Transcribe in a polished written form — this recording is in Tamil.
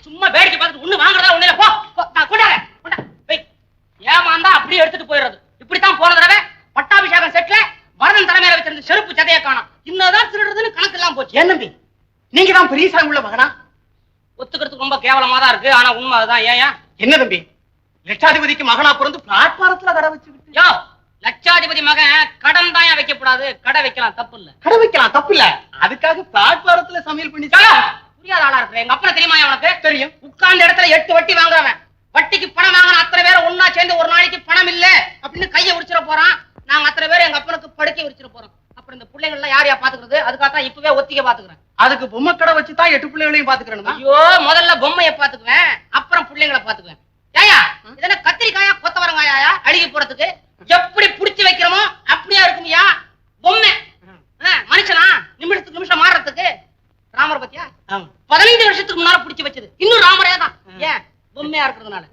சும்மா வேடிக்கை பார்த்துட்டு ஒண்ணு வாங்குறதா ஒண்ணு இல்ல. போ கொண்டாட ஏமாந்தா அப்படியே எடுத்துட்டு போயிடுறது. இப்படித்தான் போன தடவை பட்டாபிஷேகம் செட்ல வரதன் தலைமையில வச்சிருந்த செருப்பு சதையை காணும். இன்னதான் திருடுறதுன்னு கணக்கு எல்லாம் போச்சு. ஏன் தம்பி நீங்க தான் பெரிய சாமி உள்ள மகனா? ஒத்துக்கிறதுக்கு ரொம்ப கேவலமா தான் இருக்கு. ஆனா உண்மை அதுதான். ஏன் என்ன தம்பி லட்சாதிபதிக்கு மகனா பிறந்து பிளாட்பாரத்துல கடை வச்சுக்கிட்டு? யோ, லட்சாதிபதி மகன் கடன் தான் வைக்கப்படாது. கடை வைக்கலாம், தப்பு இல்ல. கடை வைக்கலாம், தப்பு இல்ல. அதுக்காக பிளாட்பாரத்துல சமையல் பண்ணி புரியாத ஆளா இருக்கிற. எங்க அப்பனை தெரியுமா உனக்கு? தெரியும். உட்கார்ந்த இடத்துல 8 வட்டி வாங்குறவன். வட்டிக்கு பணம் வாங்கின அத்தனை பேரை ஒன்னா சேர்ந்து ஒரு நாளைக்கு பணம் இல்ல அப்படின்னு கையை உடிச்சிட போறான். நாங்க அத்தனை பேர் எங்க அப்பனுக்கு படுக்கை உடிச்சிட போறோம். அப்புறம் இந்த பிள்ளைகள் எல்லாம் யாரையா பாத்துக்கிறது? அதுக்காக இப்பவே ஒத்திக்க பாத்துக்கிறேன். அதுக்கு பொம்மை கடை வச்சுதான் 8 பிள்ளைகளையும் பாத்துக்கிறேன். ஐயோ, முதல்ல பொம்மையை பாத்துக்குவேன், அப்புறம் பிள்ளைங்களை பாத்துக்குவேன். ஏயா இதெல்லாம் கத்திரிக்காயா கொத்தவரங்காயா அழுகி போறதுக்கு? எப்படி புடிச்சு வைக்கிறோமோ அப்படியா இருக்கும்யா பொம்மை. மனுஷனா நிமிஷத்துக்கு நிமிஷம் மாறுறதுக்கு. ராமர் பத்தியா 15 வருஷத்துக்கு முன்னால புடிச்சு வச்சது இன்னும் ராமரே தான். ஏன் பொம்மையா இருக்கிறதுனால.